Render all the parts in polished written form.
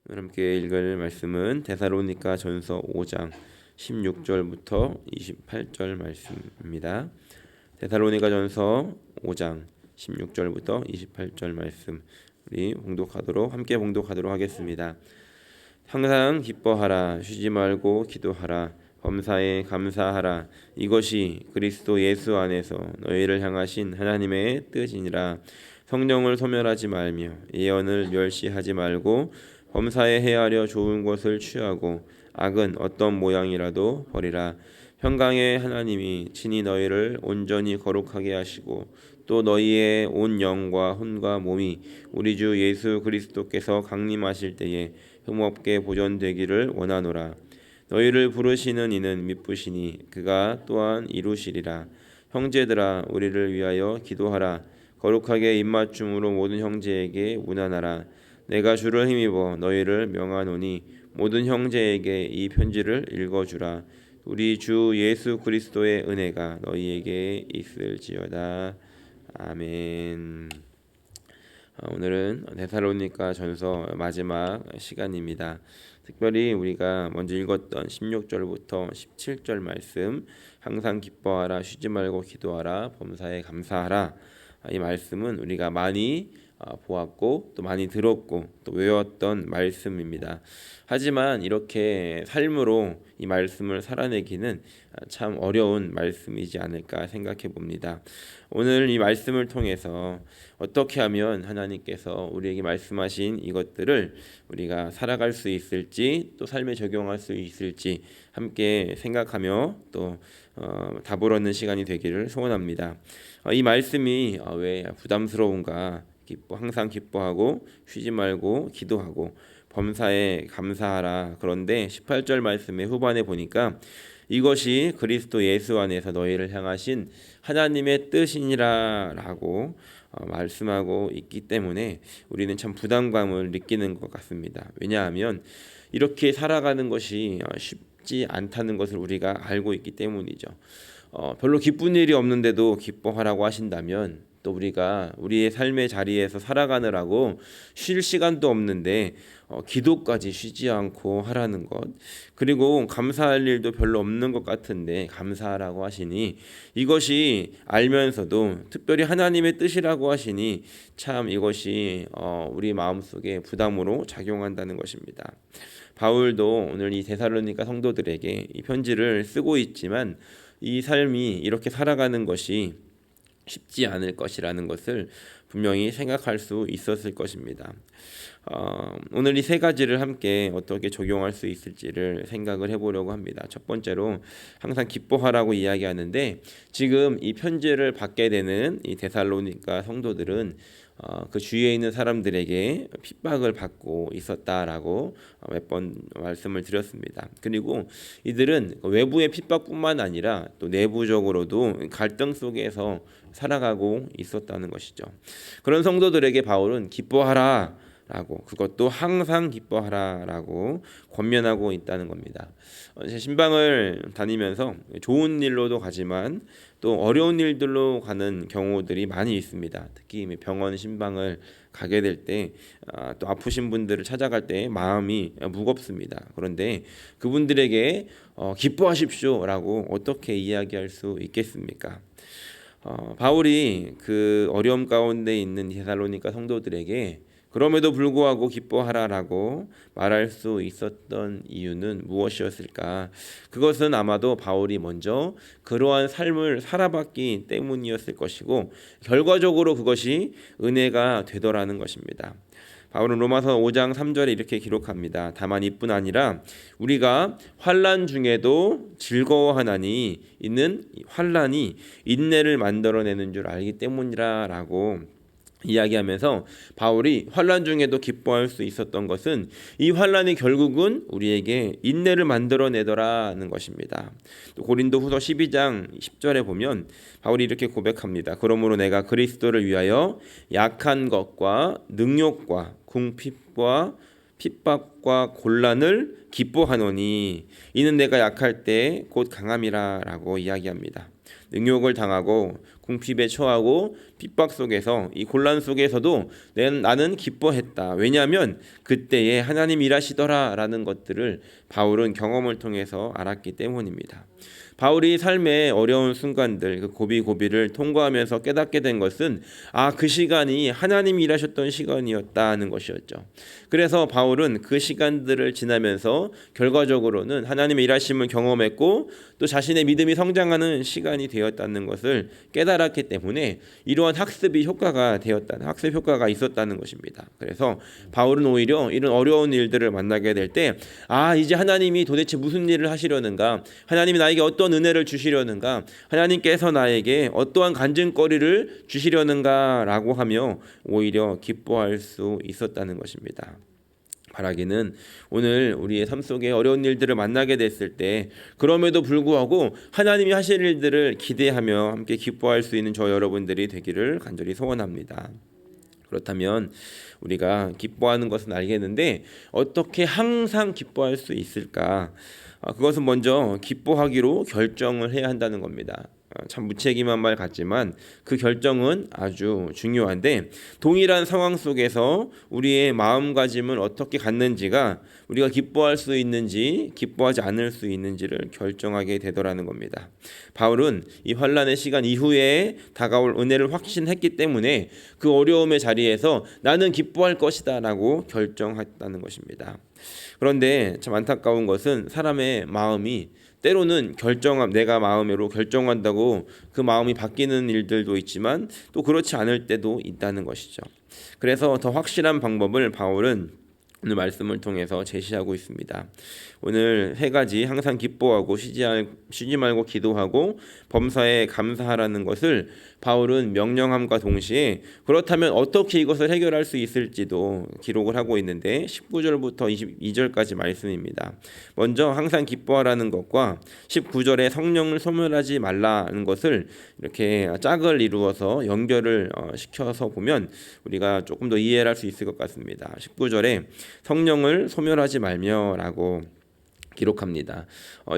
오늘 함께 읽을 말씀은 데살로니가 전서 5장 16절부터 28절 말씀입니다. 데살로니가 전서 5장 16절부터 28절 말씀 우리 함께 봉독하도록 하겠습니다. 항상 기뻐하라, 쉬지 말고 기도하라, 범사에 감사하라. 이것이 그리스도 예수 안에서 너희를 향하신 하나님의 뜻이니라. 성령을 소멸하지 말며 예언을 멸시하지 말고 범사에 헤아려 좋은 것을 취하고 악은 어떤 모양이라도 버리라. 평강의 하나님이 친히 너희를 온전히 거룩하게 하시고 또 너희의 온 영과 혼과 몸이 우리 주 예수 그리스도께서 강림하실 때에 흠없게 보존되기를 원하노라. 너희를 부르시는 이는 미쁘시니 그가 또한 이루시리라. 형제들아, 우리를 위하여 기도하라. 거룩하게 입맞춤으로 모든 형제에게 문안하라. 내가 주를 힘입어 너희를 명하노니 모든 형제에게 이 편지를 읽어주라. 우리 주 예수 그리스도의 은혜가 너희에게 있을지어다. 아멘. 오늘은 데살로니가 전서 마지막 시간입니다. 특별히 우리가 먼저 읽었던 16절부터 17절 말씀, 항상 기뻐하라, 쉬지 말고 기도하라, 범사에 감사하라. 이 말씀은 우리가 많이 보았고 또 많이 들었고 또 외웠던 말씀입니다. 하지만 이렇게 삶으로 이 말씀을 살아내기는 참 어려운 말씀이지 않을까 생각해 봅니다. 오늘 이 말씀을 통해서 어떻게 하면 하나님께서 우리에게 말씀하신 이것들을 우리가 살아갈 수 있을지 또 삶에 적용할 수 있을지 함께 생각하며 또 답을 얻는 시간이 되기를 소원합니다. 이 말씀이 왜 부담스러운가? 항상 기뻐하고 쉬지 말고 기도하고 범사에 감사하라. 그런데 18절 말씀의 후반에 보니까 이것이 그리스도 예수 안에서 너희를 향하신 하나님의 뜻이니라라고 말씀하고 있기 때문에 우리는 참 부담감을 느끼는 것 같습니다. 왜냐하면 이렇게 살아가는 것이 쉽지 않다는 것을 우리가 알고 있기 때문이죠. 별로 기쁜 일이 없는데도 기뻐하라고 하신다면 또 우리가 우리의 삶의 자리에서 살아가느라고 쉴 시간도 없는데 기도까지 쉬지 않고 하라는 것, 그리고 감사할 일도 별로 없는 것 같은데 감사하라고 하시니 이것이 알면서도 특별히 하나님의 뜻이라고 하시니 참 이것이 우리 마음속에 부담으로 작용한다는 것입니다. 바울도 오늘 이 데살로니가 성도들에게 이 편지를 쓰고 있지만 이 삶이 이렇게 살아가는 것이 쉽지 않을 것이라는 것을 분명히 생각할 수 있었을 것입니다. 오늘 이 세 가지를 함께 어떻게 적용할 수 있을지를 생각을 해보려고 합니다. 첫 번째로 항상 기뻐하라고 이야기하는데 지금 이 편지를 받게 되는 이 데살로니가 성도들은 그 주위에 있는 사람들에게 핍박을 받고 있었다라고 몇 번 말씀을 드렸습니다. 그리고 이들은 외부의 핍박뿐만 아니라 또 내부적으로도 갈등 속에서 살아가고 있었다는 것이죠. 그런 성도들에게 바울은 기뻐하라 라고, 그것도 항상 기뻐하라 라고 권면하고 있다는 겁니다. 제 신방을 다니면서 좋은 일로도 가지만 또 어려운 일들로 가는 경우들이 많이 있습니다. 특히 병원 신방을 가게 될 때 또 아프신 분들을 찾아갈 때 마음이 무겁습니다. 그런데 그분들에게 기뻐하십시오 라고 어떻게 이야기할 수 있겠습니까? 바울이 그 어려움 가운데 있는 데살로니가 성도들에게 그럼에도 불구하고 기뻐하라라고 말할 수 있었던 이유는 무엇이었을까? 그것은 아마도 바울이 먼저 그러한 삶을 살아봤기 때문이었을 것이고 결과적으로 그것이 은혜가 되더라는 것입니다. 바울은 로마서 5장 3절에 이렇게 기록합니다. 다만 이뿐 아니라 우리가 환난 중에도 즐거워하나니 이는 환난이 인내를 만들어내는 줄 알기 때문이라라고 이야기하면서 바울이 환난 중에도 기뻐할 수 있었던 것은 이 환난이 결국은 우리에게 인내를 만들어내더라는 것입니다. 또 고린도후서 12장 10절에 보면 바울이 이렇게 고백합니다. 그러므로 내가 그리스도를 위하여 약한 것과 능욕과 궁핍과 핍박과 곤란을 기뻐하노니 이는 내가 약할 때 곧 강함이라 라고 이야기합니다. 능욕을 당하고 궁핍에 처하고 핍박 속에서 이 곤란 속에서도 나는 기뻐했다. 왜냐하면 그때에 하나님 일하시더라라는 것들을 바울은 경험을 통해서 알았기 때문입니다. 바울이 삶의 어려운 순간들, 그 고비고비를 통과하면서 깨닫게 된 것은 그 시간이 하나님이 일하셨던 시간이었다는 것이었죠. 그래서 바울은 그 시간들을 지나면서 결과적으로는 하나님의 일하심을 경험했고 또 자신의 믿음이 성장하는 시간이 되었다는 것을 깨달았기 때문에 이러한 학습 효과가 있었다는 것입니다. 그래서 바울은 오히려 이런 어려운 일들을 만나게 될 때 이제 하나님이 도대체 무슨 일을 하시려는가, 하나님이 나에게 어떤 은혜를 주시려는가, 하나님께서 나에게 어떠한 간증거리를 주시려는가라고 하며 오히려 기뻐할 수 있었다는 것입니다. 바라기는 오늘 우리의 삶 속에 어려운 일들을 만나게 됐을 때 그럼에도 불구하고 하나님이 하실 일들을 기대하며 함께 기뻐할 수 있는 저 여러분들이 되기를 간절히 소원합니다. 그렇다면 우리가 기뻐하는 것은 알겠는데 어떻게 항상 기뻐할 수 있을까? 그것은 먼저 기뻐하기로 결정을 해야 한다는 겁니다. 참 무책임한 말 같지만 그 결정은 아주 중요한데 동일한 상황 속에서 우리의 마음가짐을 어떻게 갖는지가 우리가 기뻐할 수 있는지 기뻐하지 않을 수 있는지를 결정하게 되더라는 겁니다. 바울은 이 환난의 시간 이후에 다가올 은혜를 확신했기 때문에 그 어려움의 자리에서 나는 기뻐할 것이다 라고 결정했다는 것입니다. 그런데 참 안타까운 것은 사람의 마음이 때로는 내가 마음으로 결정한다고 그 마음이 바뀌는 일들도 있지만 또 그렇지 않을 때도 있다는 것이죠. 그래서 더 확실한 방법을 바울은 오늘 말씀을 통해서 제시하고 있습니다. 오늘 세 가지 항상 기뻐하고 쉬지 말고 기도하고 범사에 감사하라는 것을 바울은 명령함과 동시에 그렇다면 어떻게 이것을 해결할 수 있을지도 기록을 하고 있는데 19절부터 22절까지 말씀입니다. 먼저 항상 기뻐하라는 것과 19절에 성령을 소멸하지 말라는 것을 이렇게 짝을 이루어서 연결을 시켜서 보면 우리가 조금 더 이해를 할 수 있을 것 같습니다. 19절에 성령을 소멸하지 말며라고 기록합니다.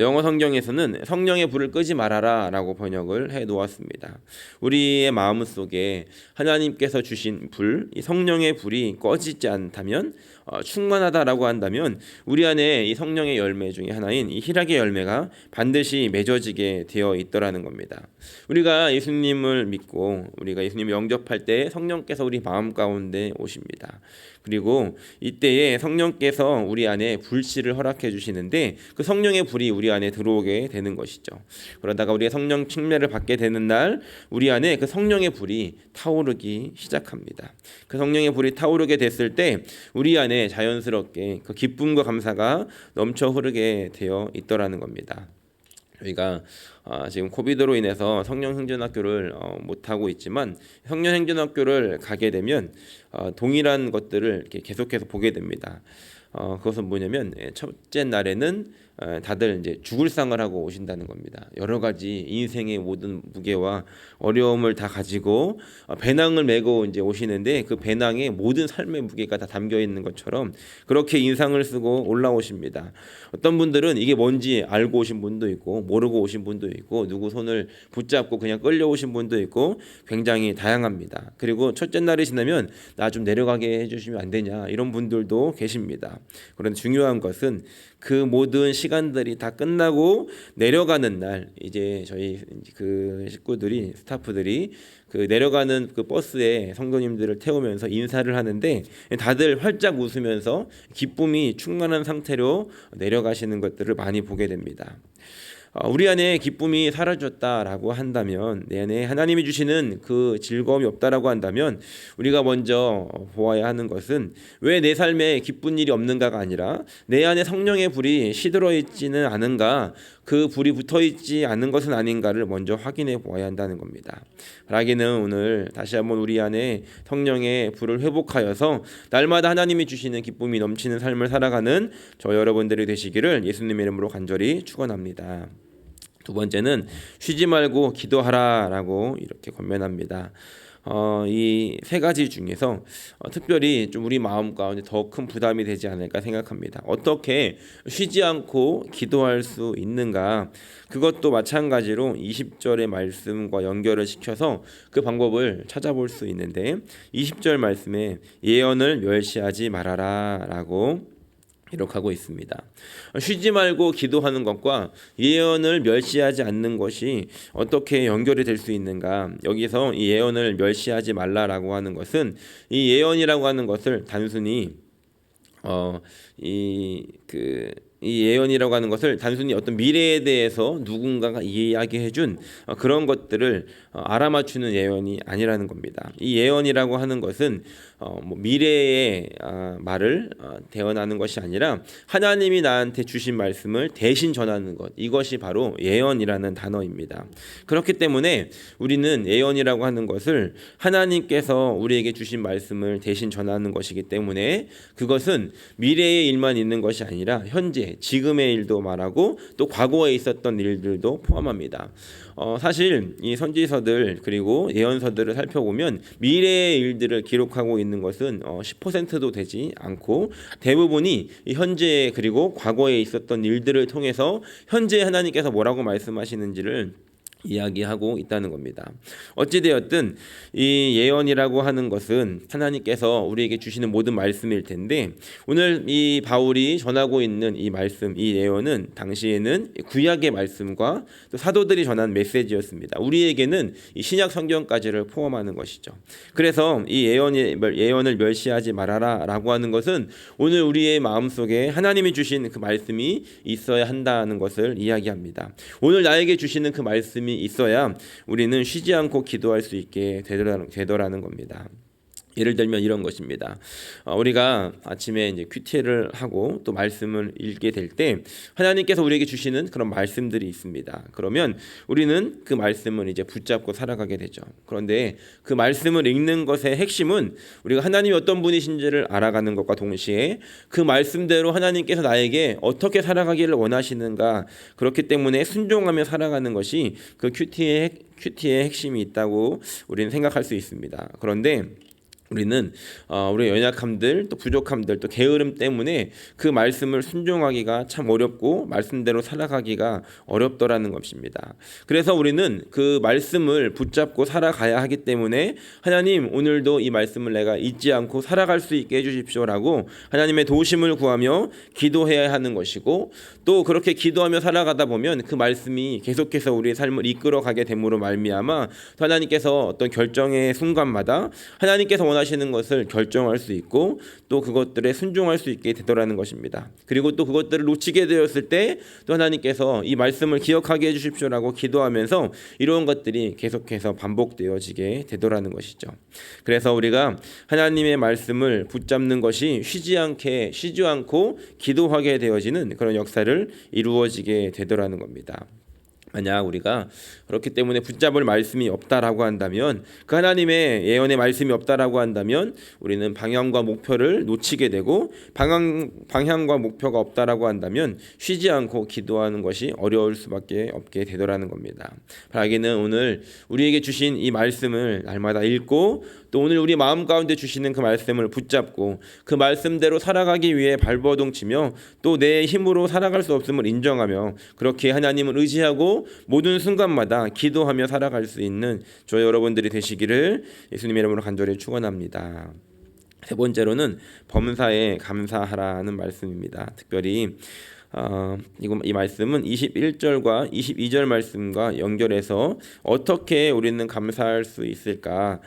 영어 성경에서는 성령의 불을 끄지 말아라 라고 번역을 해 놓았습니다. 우리의 마음속에 하나님께서 주신 불, 이 성령의 불이 꺼지지 않다면 충만하다라고 한다면 우리 안에 이 성령의 열매 중에 하나인 이 희락의 열매가 반드시 맺어지게 되어 있더라는 겁니다. 우리가 예수님을 믿고 우리가 예수님을 영접할 때 성령께서 우리 마음 가운데 오십니다. 그리고 이때에 성령께서 우리 안에 불씨를 허락해 주시는데 그 성령의 불이 우리 안에 들어오게 되는 것이죠. 그러다가 우리가 성령 칭례를 받게 되는 날 우리 안에 그 성령의 불이 타오르기 시작합니다. 그 성령의 불이 타오르게 됐을 때 우리 안에 자연스럽게 그 기쁨과 감사가 넘쳐 흐르게 되어 있더라는 겁니다. 저희가 지금 코비드로 인해서 성령행전학교를 못하고 있지만 성령행전학교를 가게 되면 동일한 것들을 이렇게 계속해서 보게 됩니다. 그것은 뭐냐면 첫째 날에는 다들 이제 죽을 상을 하고 오신다는 겁니다. 여러 가지 인생의 모든 무게와 어려움을 다 가지고 배낭을 메고 이제 오시는데 그 배낭에 모든 삶의 무게가 다 담겨 있는 것처럼 그렇게 인상을 쓰고 올라오십니다. 어떤 분들은 이게 뭔지 알고 오신 분도 있고 모르고 오신 분도 있고 누구 손을 붙잡고 그냥 끌려오신 분도 있고 굉장히 다양합니다. 그리고 첫째 날이 지나면 나 좀 내려가게 해주시면 안 되냐 이런 분들도 계십니다. 그런데 중요한 것은 그 모든 시간들이 다 끝나고 내려가는 날 이제 저희 그 식구들이 스타프들이 그 내려가는 그 버스에 성도님들을 태우면서 인사를 하는데 다들 활짝 웃으면서 기쁨이 충만한 상태로 내려가시는 것들을 많이 보게 됩니다. 우리 안에 기쁨이 사라졌다라고 한다면 내 안에 하나님이 주시는 그 즐거움이 없다라고 한다면 우리가 먼저 보아야 하는 것은 왜 내 삶에 기쁜 일이 없는가가 아니라 내 안에 성령의 불이 시들어 있지는 않은가, 그 불이 붙어 있지 않은 것은 아닌가를 먼저 확인해 보아야 한다는 겁니다. 바라기는 오늘 다시 한번 우리 안에 성령의 불을 회복하여서 날마다 하나님이 주시는 기쁨이 넘치는 삶을 살아가는 저 여러분들이 되시기를 예수님의 이름으로 간절히 축원합니다. 두 번째는 쉬지 말고 기도하라라고 이렇게 권면합니다. 이 세 가지 중에서 특별히 좀 우리 마음 가운데 더 큰 부담이 되지 않을까 생각합니다. 어떻게 쉬지 않고 기도할 수 있는가? 그것도 마찬가지로 20절의 말씀과 연결을 시켜서 그 방법을 찾아볼 수 있는데 20절 말씀에 예언을 멸시하지 말아라라고 기록하고 있습니다. 쉬지 말고 기도하는 것과 예언을 멸시하지 않는 것이 어떻게 연결이 될 수 있는가? 여기서 이 예언을 멸시하지 말라라고 하는 것은 이 예언이라고 하는 것을 단순히 이 예언이라고 하는 것을 단순히 어떤 미래에 대해서 누군가가 이야기해준 그런 것들을 알아맞추는 예언이 아니라는 겁니다. 이 예언이라고 하는 것은 미래의 말을 대언하는 것이 아니라 하나님이 나한테 주신 말씀을 대신 전하는 것, 이것이 바로 예언이라는 단어입니다. 그렇기 때문에 우리는 예언이라고 하는 것을 하나님께서 우리에게 주신 말씀을 대신 전하는 것이기 때문에 그것은 미래의 일만 있는 것이 아니라 현재 지금의 일도 말하고 또 과거에 있었던 일들도 포함합니다. 사실 이 선지서들 그리고 예언서들을 살펴보면 미래의 일들을 기록하고 있는 것은 10%도 되지 않고 대부분이 현재 그리고 과거에 있었던 일들을 통해서 현재 하나님께서 뭐라고 말씀하시는지를 이야기하고 있다는 겁니다. 어찌되었든 이 예언이라고 하는 것은 하나님께서 우리에게 주시는 모든 말씀일 텐데 오늘 이 바울이 전하고 있는 이 말씀, 이 예언은 당시에는 구약의 말씀과 또 사도들이 전한 메시지였습니다. 우리에게는 이 신약 성경까지를 포함하는 것이죠. 그래서 이 예언을 멸시하지 말아라라고 하는 것은 오늘 우리의 마음속에 하나님이 주신 그 말씀이 있어야 한다는 것을 이야기합니다. 오늘 나에게 주시는 그 말씀이 있어야 우리는 쉬지 않고 기도할 수 있게 되더라는 겁니다. 예를 들면 이런 것입니다. 우리가 아침에 이제 큐티를 하고 또 말씀을 읽게 될 때 하나님께서 우리에게 주시는 그런 말씀들이 있습니다. 그러면 우리는 그 말씀을 이제 붙잡고 살아가게 되죠. 그런데 그 말씀을 읽는 것의 핵심은 우리가 하나님이 어떤 분이신지를 알아가는 것과 동시에 그 말씀대로 하나님께서 나에게 어떻게 살아가기를 원하시는가, 그렇기 때문에 순종하며 살아가는 것이 그 큐티의 핵심이 있다고 우리는 생각할 수 있습니다. 그런데 우리는 우리의 연약함들 또 부족함들 또 게으름 때문에 그 말씀을 순종하기가 참 어렵고 말씀대로 살아가기가 어렵더라는 것입니다. 그래서 우리는 그 말씀을 붙잡고 살아가야 하기 때문에 하나님 오늘도 이 말씀을 내가 잊지 않고 살아갈 수 있게 해주십시오라고 하나님의 도우심을 구하며 기도해야 하는 것이고, 또 그렇게 기도하며 살아가다 보면 그 말씀이 계속해서 우리의 삶을 이끌어가게 됨으로 말미암아 하나님께서 어떤 결정의 순간마다 하나님께서 원하시는 것을 결정할 수 있고 또 그것들에 순종할 수 있게 되더라는 것입니다. 그리고 또 그것들을 놓치게 되었을 때 또 하나님께서 이 말씀을 기억하게 해주십시오라고 기도하면서 이런 것들이 계속해서 반복되어지게 되더라는 것이죠. 그래서 우리가 하나님의 말씀을 붙잡는 것이 쉬지 않고 기도하게 되어지는 그런 역사를 이루어지게 되더라는 겁니다. 만약 우리가 그렇기 때문에 붙잡을 말씀이 없다라고 한다면, 그 하나님의 예언의 말씀이 없다라고 한다면 우리는 방향과 목표를 놓치게 되고, 방향과 목표가 없다라고 한다면 쉬지 않고 기도하는 것이 어려울 수밖에 없게 되더라는 겁니다. 바라기는 오늘 우리에게 주신 이 말씀을 날마다 읽고 또 오늘 우리 마음 가운데 주시는 그 말씀을 붙잡고 그 말씀대로 살아가기 위해 발버둥치며 또 내 힘으로 살아갈 수 없음을 인정하며 그렇게 하나님을 의지하고 모든 순간마다 기도하며 살아갈 수 있는 저희 여러분들이 되시기를 예수님의 이름으로 간절히 축원합니다. 세 번째로는 범사에 감사하라는 말씀입니다. 특별히 이 말씀은 21절과 22절 말씀과 연결해서 어떻게 우리는 감사할 수 있을까,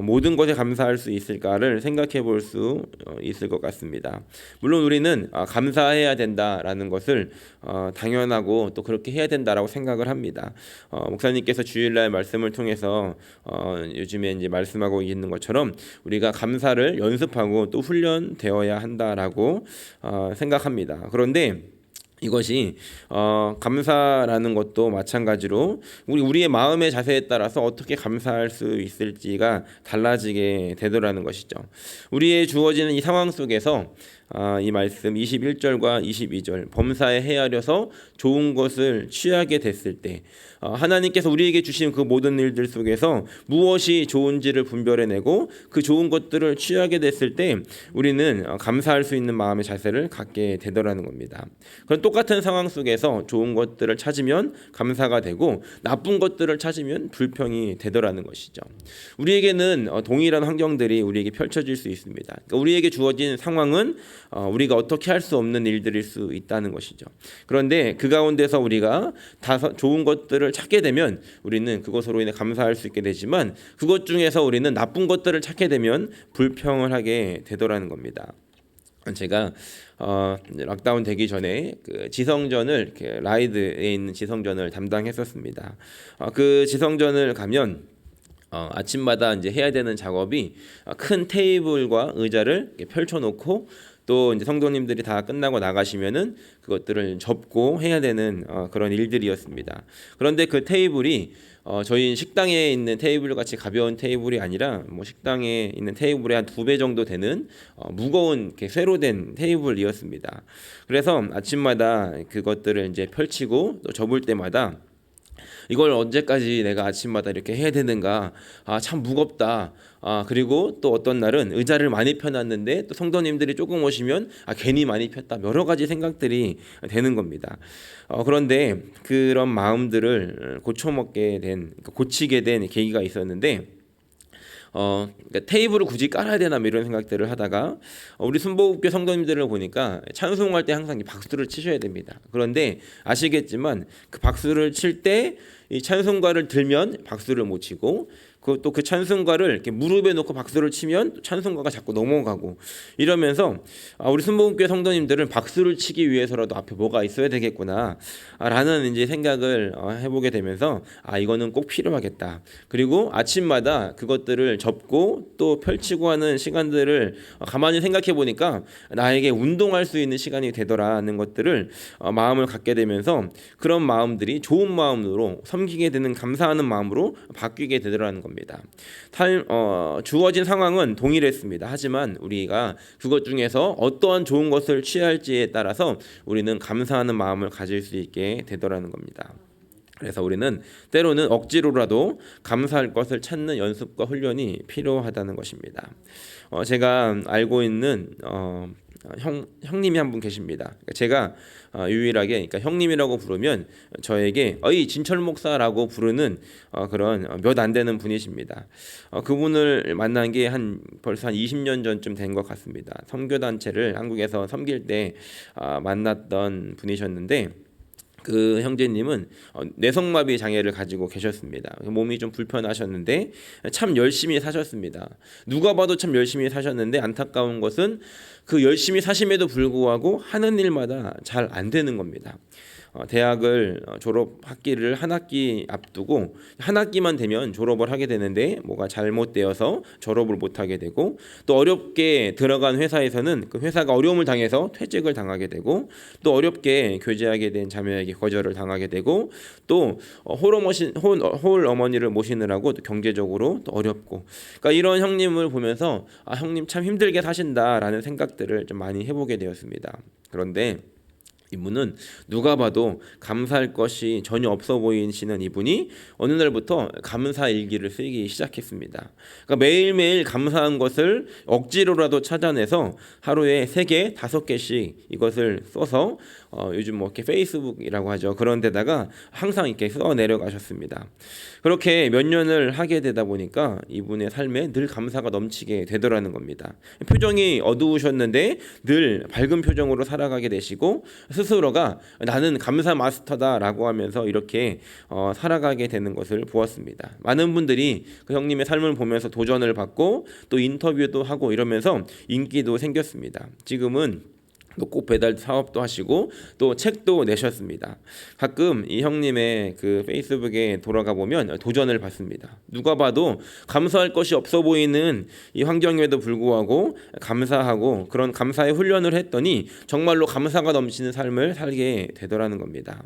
모든 것에 감사할 수 있을까를 생각해 볼 수 있을 것 같습니다. 물론 우리는 감사해야 된다라는 것을 당연하고 또 그렇게 해야 된다라고 생각을 합니다. 목사님께서 주일날 말씀을 통해서 요즘에 이제 말씀하고 있는 것처럼 우리가 감사를 연습하고 또 훈련되어야 한다라고 생각합니다. 그런데 이것이 감사라는 것도 마찬가지로 우리의 마음의 자세에 따라서 어떻게 감사할 수 있을지가 달라지게 되더라는 것이죠. 우리의 주어지는 이 상황 속에서 이 말씀 21절과 22절 범사에 헤아려서 좋은 것을 취하게 됐을 때 하나님께서 우리에게 주신 그 모든 일들 속에서 무엇이 좋은지를 분별해내고 그 좋은 것들을 취하게 됐을 때 우리는 감사할 수 있는 마음의 자세를 갖게 되더라는 겁니다. 그런 똑같은 상황 속에서 좋은 것들을 찾으면 감사가 되고 나쁜 것들을 찾으면 불평이 되더라는 것이죠. 우리에게는 동일한 환경들이 우리에게 펼쳐질 수 있습니다. 그러니까 우리에게 주어진 상황은 우리가 어떻게 할 수 없는 일들일 수 있다는 것이죠. 그런데 그 가운데서 우리가 좋은 것들을 찾게 되면 우리는 그것으로 인해 감사할 수 있게 되지만 그것 중에서 우리는 나쁜 것들을 찾게 되면 불평을 하게 되더라는 겁니다. 제가 락다운 되기 전에 그 지성전을 라이드에 있는 지성전을 담당했었습니다. 그 지성전을 가면 아침마다 이제 해야 되는 작업이 큰 테이블과 의자를 펼쳐놓고 또 이제 성도님들이 다 끝나고 나가시면은 그것들을 접고 해야 되는 그런 일들이었습니다. 그런데 그 테이블이 저희 식당에 있는 테이블 같이 가벼운 테이블이 아니라 뭐 식당에 있는 테이블의 한 2배 정도 되는 무거운 이렇게 쇠로 된 테이블이었습니다. 그래서 아침마다 그것들을 이제 펼치고 또 접을 때마다 이걸 언제까지 내가 아침마다 이렇게 해야 되는가? 참 무겁다. 그리고 또 어떤 날은 의자를 많이 펴놨는데 또 성도님들이 조금 오시면 괜히 많이 폈다. 여러 가지 생각들이 되는 겁니다. 그런데 그런 마음들을 고치게 된 계기가 있었는데 그러니까 테이블을 굳이 깔아야 되나 이런 생각들을 하다가 우리 순복음교 성도님들을 보니까 찬송할 때 항상 박수를 치셔야 됩니다. 그런데 아시겠지만 그 박수를 칠 때 이 찬송가를 들면 박수를 못 치고 또 그 찬송가를 이렇게 무릎에 놓고 박수를 치면 찬송가가 자꾸 넘어가고 이러면서 우리 순복음교회 성도님들은 박수를 치기 위해서라도 앞에 뭐가 있어야 되겠구나 라는 이제 생각을 해보게 되면서 이거는 꼭 필요하겠다. 그리고 아침마다 그것들을 접고 또 펼치고 하는 시간들을 가만히 생각해 보니까 나에게 운동할 수 있는 시간이 되더라는 것들을 마음을 갖게 되면서 그런 마음들이 좋은 마음으로 섬기게 되는 감사하는 마음으로 바뀌게 되더라는 겁니다. 주어진 상황은 동일했습니다. 하지만 우리가 그것 중에서 어떠한 좋은 것을 취할지에 따라서 우리는 감사하는 마음을 가질 수 있게 되더라는 겁니다. 그래서 우리는 때로는 억지로라도 감사할 것을 찾는 연습과 훈련이 필요하다는 것입니다. 제가 알고 있는 형님이 한 분 계십니다. 제가 유일하게 그러니까 형님이라고 부르면 저에게 어이 진철 목사라고 부르는 그런 몇 안 되는 분이십니다. 그분을 만난 게 벌써 한 20년 전쯤 된 것 같습니다. 선교 단체를 한국에서 섬길 때 만났던 분이셨는데 그 형제님은 뇌성마비 장애를 가지고 계셨습니다. 몸이 좀 불편하셨는데 참 열심히 사셨습니다. 누가 봐도 참 열심히 사셨는데 안타까운 것은 그 열심히 사심에도 불구하고 하는 일마다 잘 안 되는 겁니다. 대학을 졸업 학기를 한 학기 앞두고 한 학기만 되면 졸업을 하게 되는데 뭐가 잘못되어서 졸업을 못하게 되고 또 어렵게 들어간 회사에서는 그 회사가 어려움을 당해서 퇴직을 당하게 되고 또 어렵게 교제하게 된 자매에게 거절을 당하게 되고 또 홀 어머니를 모시느라고 또 경제적으로 또 어렵고 그러니까 이런 형님을 보면서 형님 참 힘들게 사신다라는 생각들을 좀 많이 해보게 되었습니다. 그런데 이분은 누가 봐도 감사할 것이 전혀 없어 보이시는 이분이 어느 날부터 감사 일기를 쓰기 시작했습니다. 그러니까 매일매일 감사한 것을 억지로라도 찾아내서 하루에 3개, 5개씩 이것을 써서 요즘 뭐 이렇게 페이스북이라고 하죠. 그런 데다가 항상 이렇게 써 내려가셨습니다. 그렇게 몇 년을 하게 되다 보니까 이분의 삶에 늘 감사가 넘치게 되더라는 겁니다. 표정이 어두우셨는데 늘 밝은 표정으로 살아가게 되시고 스스로가 나는 감사 마스터다라고 하면서 이렇게 살아가게 되는 것을 보았습니다. 많은 분들이 그 형님의 삶을 보면서 도전을 받고 또 인터뷰도 하고 이러면서 인기도 생겼습니다. 지금은 또 꼭 배달 사업도 하시고 또 책도 내셨습니다. 가끔 이 형님의 그 페이스북에 돌아가 보면 도전을 받습니다. 누가 봐도 감사할 것이 없어 보이는 이 환경에도 불구하고 감사하고 그런 감사의 훈련을 했더니 정말로 감사가 넘치는 삶을 살게 되더라는 겁니다.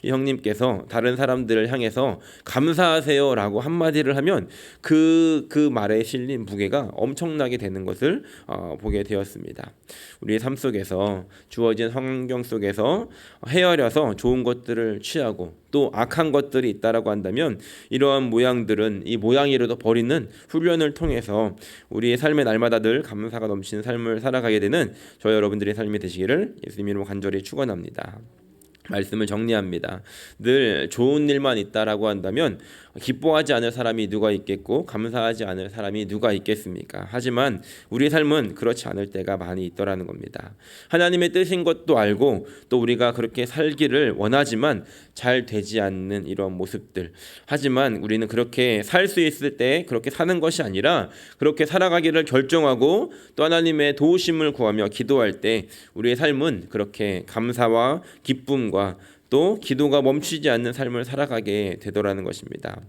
이 형님께서 다른 사람들을 향해서 감사하세요라고 한마디를 하면 그 말에 실린 무게가 엄청나게 되는 것을 보게 되었습니다. 우리의 삶 속에서 주어진 환경 속에서 헤아려서 좋은 것들을 취하고 또 악한 것들이 있다라고 한다면 이러한 모양들은 이 모양이라도 버리는 훈련을 통해서 우리의 삶의 날마다 늘 감사가 넘치는 삶을 살아가게 되는 저 여러분들의 삶이 되시기를 예수님 이름으로 간절히 축원합니다. 말씀을 정리합니다. 늘 좋은 일만 있다라고 한다면 기뻐하지 않을 사람이 누가 있겠고 감사하지 않을 사람이 누가 있겠습니까? 하지만 우리의 삶은 그렇지 않을 때가 많이 있더라는 겁니다. 하나님의 뜻인 것도 알고 또 우리가 그렇게 살기를 원하지만 잘 되지 않는 이런 모습들. 하지만 우리는 그렇게 살 수 있을 때 그렇게 사는 것이 아니라 그렇게 살아가기를 결정하고 또 하나님의 도우심을 구하며 기도할 때 우리의 삶은 그렇게 감사와 기쁨과 또 기도가 멈추지 않는 삶을 살아가게 되더라는 것입니다.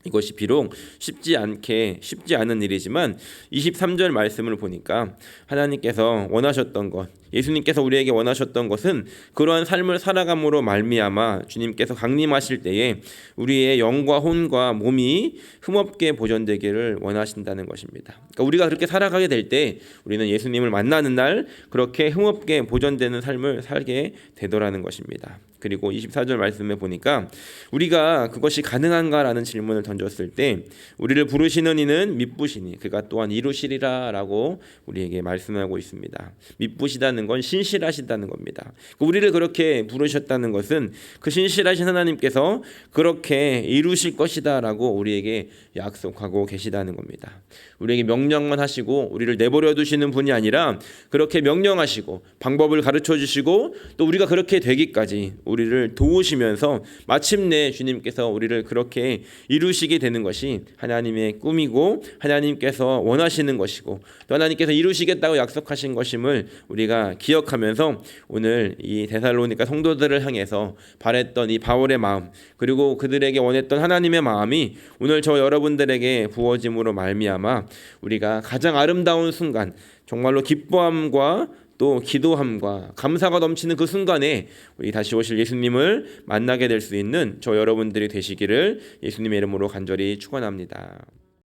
이것이 비록 쉽지 않은 일이지만 23절 말씀을 보니까 하나님께서 원하셨던 것, 예수님께서 우리에게 원하셨던 것은 그러한 삶을 살아감으로 말미암아 주님께서 강림하실 때에 우리의 영과 혼과 몸이 흠없게 보존되기를 원하신다는 것입니다. 그러니까 우리가 그렇게 살아가게 될 때 우리는 예수님을 만나는 날 그렇게 흠없게 보존되는 삶을 살게 되더라는 것입니다. 그리고 24절 말씀에 보니까 우리가 그것이 가능한가라는 질문을 던졌을 때 우리를 부르시는 이는 미쁘시니 그가 또한 이루시리라 라고 우리에게 말씀하고 있습니다. 미쁘시다는 건 신실하시다는 겁니다. 우리를 그렇게 부르셨다는 것은 그 신실하신 하나님께서 그렇게 이루실 것이다 라고 우리에게 약속하고 계시다는 겁니다. 우리에게 명령만 하시고 우리를 내버려 두시는 분이 아니라 그렇게 명령하시고 방법을 가르쳐 주시고 또 우리가 그렇게 되기까지 우리를 도우시면서 마침내 주님께서 우리를 그렇게 이루시게 되는 것이 하나님의 꿈이고 하나님께서 원하시는 것이고 또 하나님께서 이루시겠다고 약속하신 것임을 우리가 기억하면서 오늘 이 데살로니가 성도들을 향해서 바랬던 이 바울의 마음 그리고 그들에게 원했던 하나님의 마음이 오늘 저 여러분들에게 부어짐으로 말미암아 우리가 가장 아름다운 순간 정말로 기뻐함과 또 기도함과 감사가 넘치는 그 순간에 우리 다시 오실 예수님을 만나게 될 수 있는 저 여러분들이 되시기를 예수님의 이름으로 간절히 축원합니다.